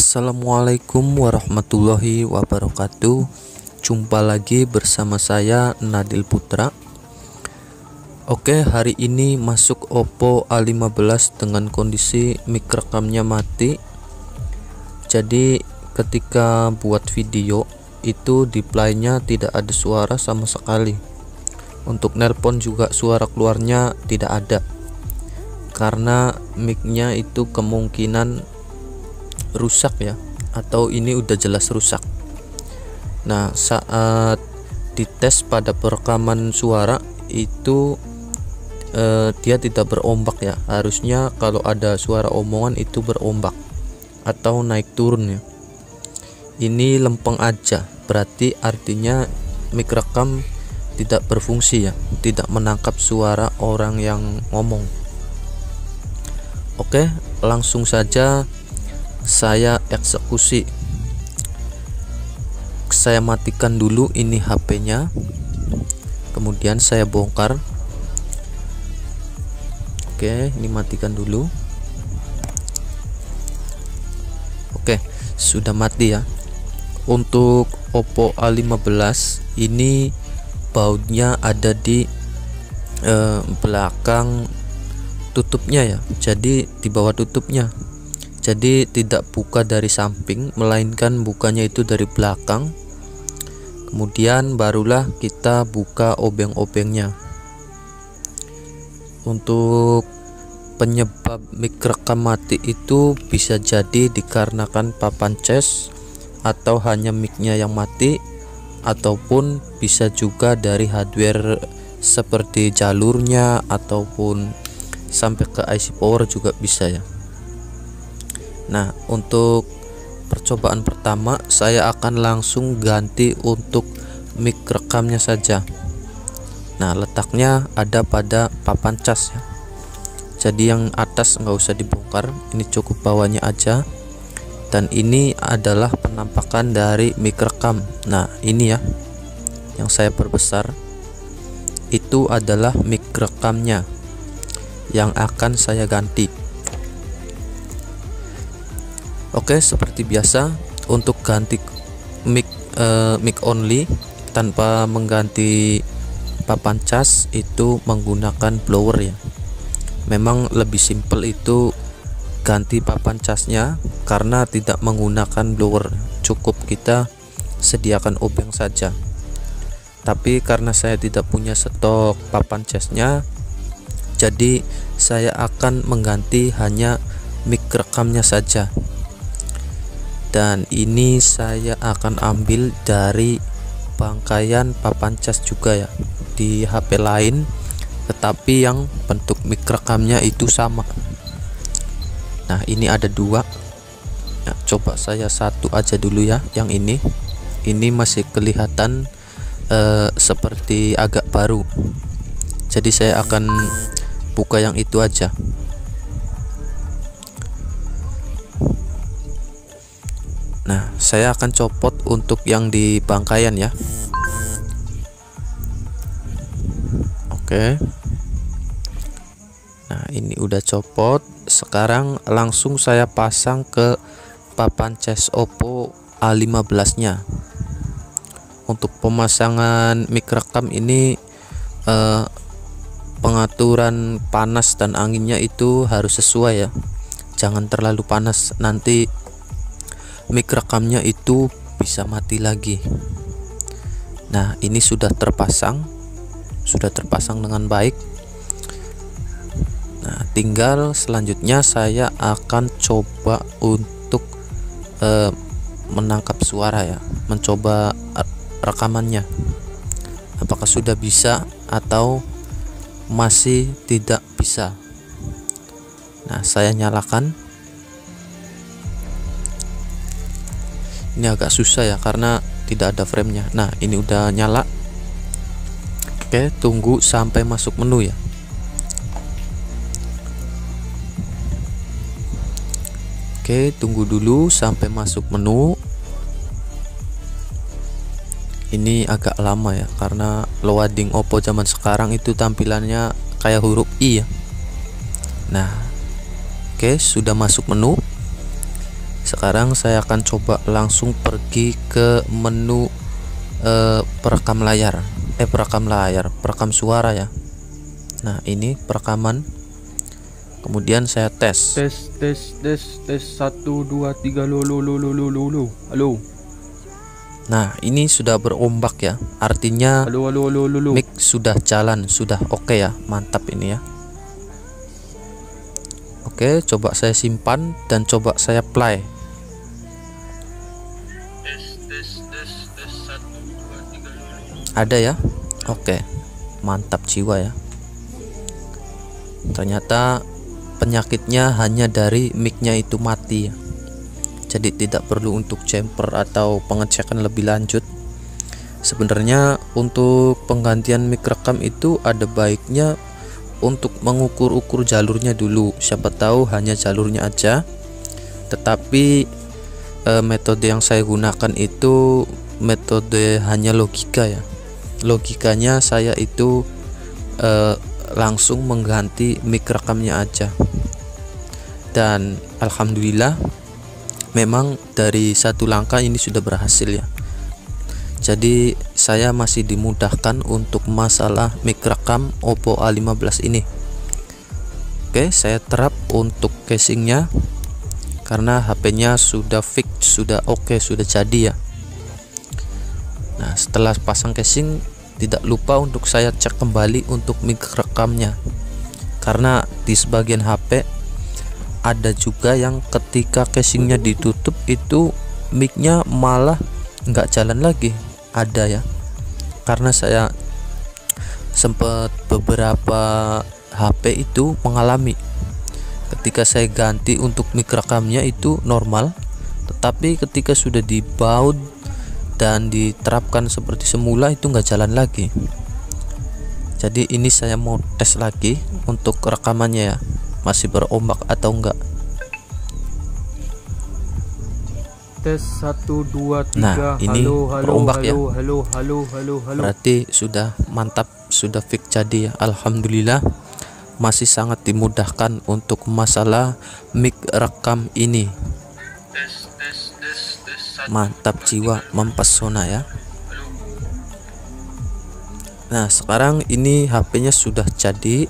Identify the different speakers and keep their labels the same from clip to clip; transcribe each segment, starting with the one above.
Speaker 1: Assalamualaikum warahmatullahi wabarakatuh. Jumpa lagi bersama saya Nadil Putra. Oke, hari ini masuk Oppo A15 dengan kondisi mic rekamnya mati. Jadi ketika buat video itu di play-nya tidak ada suara sama sekali. Untuk nelpon juga suara keluarnya tidak ada, karena mic-nya itu kemungkinan rusak ya, atau ini udah jelas rusak. Nah, saat dites pada perekaman suara itu dia tidak berombak ya. Harusnya kalau ada suara omongan itu berombak atau naik turun ya. Ini lempeng aja, berarti artinya mic rekam tidak berfungsi ya, tidak menangkap suara orang yang ngomong. Oke, langsung saja saya eksekusi. Saya matikan dulu ini HP-nya, kemudian saya bongkar. Oke, ini matikan dulu. Oke, sudah mati ya. Untuk Oppo A15 ini bautnya ada di belakang tutupnya ya, jadi di bawah tutupnya. Jadi tidak buka dari samping, melainkan bukanya itu dari belakang. Kemudian barulah kita buka obeng-obengnya. Untuk penyebab mic rekam mati itu bisa jadi dikarenakan papan cas, atau hanya mic-nya yang mati, ataupun bisa juga dari hardware seperti jalurnya, ataupun sampai ke IC power juga bisa ya. Nah, untuk percobaan pertama saya akan langsung ganti untuk mic rekamnya saja. Nah, letaknya ada pada papan cas ya, jadi yang atas nggak usah dibongkar, ini cukup bawahnya aja. Dan ini adalah penampakan dari mic rekam. Nah, ini ya yang saya perbesar, itu adalah mic rekamnya yang akan saya ganti. Oke, seperti biasa untuk ganti mic only tanpa mengganti papan cas itu menggunakan blower ya. Memang lebih simple itu ganti papan casnya, karena tidak menggunakan blower, cukup kita sediakan obeng saja. Tapi karena saya tidak punya stok papan casnya, jadi saya akan mengganti hanya mic rekamnya saja. Dan ini saya akan ambil dari bangkaian papan cas juga ya, di HP lain, tetapi yang bentuk mic rekamnya itu sama. Nah, ini ada dua. Nah, coba saya satu aja dulu ya, yang ini masih kelihatan seperti agak baru, jadi saya akan buka yang itu aja. Nah, saya akan copot untuk yang di bangkaian ya. Oke. Nah, ini udah copot. Sekarang langsung saya pasang ke papan cas Oppo A15 nya. Untuk pemasangan mic rekam ini pengaturan panas dan anginnya itu harus sesuai ya. Jangan terlalu panas, nanti mic rekamnya itu bisa mati lagi. Nah, ini sudah terpasang dengan baik. Nah, tinggal selanjutnya saya akan coba untuk menangkap suara ya, mencoba rekamannya apakah sudah bisa atau masih tidak bisa. Nah, saya nyalakan. Ini agak susah ya karena tidak ada framenya. Nah, ini udah nyala. Oke, tunggu sampai masuk menu ya. Oke, tunggu dulu sampai masuk menu. Ini agak lama ya, karena loading Oppo zaman sekarang itu tampilannya kayak huruf I ya. Nah, oke, sudah masuk menu. Sekarang saya akan coba langsung pergi ke menu perekam suara ya. Nah, ini perekaman. Kemudian saya tes 1 2 3 halo. Nah, ini sudah berombak ya. Artinya
Speaker 2: halo.
Speaker 1: mic sudah jalan, sudah oke ya. Mantap ini ya. Oke, coba saya simpan dan coba saya play. Ada ya. Oke, mantap jiwa ya. Ternyata penyakitnya hanya dari mic-nya itu mati ya. Jadi tidak perlu untuk jumper atau pengecekan lebih lanjut. Sebenarnya untuk penggantian mic rekam itu ada baiknya untuk mengukur-ukur jalurnya dulu. Siapa tahu hanya jalurnya aja. Tetapi metode yang saya gunakan itu metode hanya logika ya. Logikanya saya itu langsung mengganti mic rekamnya aja, dan alhamdulillah memang dari satu langkah ini sudah berhasil ya. Jadi saya masih dimudahkan untuk masalah mic rekam Oppo A15 ini. Oke, saya terap untuk casingnya karena HP-nya sudah fix, sudah oke, sudah jadi ya. Nah, setelah pasang casing, tidak lupa untuk saya cek kembali untuk mic rekamnya, karena di sebagian HP ada juga yang ketika casingnya ditutup itu mic-nya malah nggak jalan lagi. Ada ya, karena saya sempat beberapa HP itu mengalami ketika saya ganti untuk mic rekamnya itu normal, tetapi ketika sudah dibaut dan diterapkan seperti semula itu nggak jalan lagi. Jadi ini saya mau tes lagi untuk rekamannya ya, masih berombak atau enggak.
Speaker 2: Tes 1 2 3.
Speaker 1: Nah, ini berombak ya.
Speaker 2: Halo.
Speaker 1: Berarti sudah mantap, sudah fix jadi ya. Alhamdulillah masih sangat dimudahkan untuk masalah mic rekam ini. Mantap jiwa, mempesona ya. Nah, sekarang ini HP-nya sudah jadi.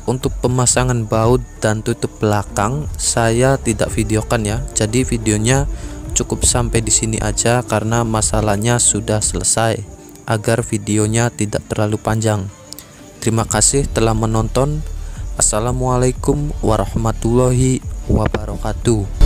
Speaker 1: Untuk pemasangan baut dan tutup belakang saya tidak videokan ya. Jadi videonya cukup sampai di sini aja karena masalahnya sudah selesai, agar videonya tidak terlalu panjang. Terima kasih telah menonton. Assalamualaikum warahmatullahi wabarakatuh.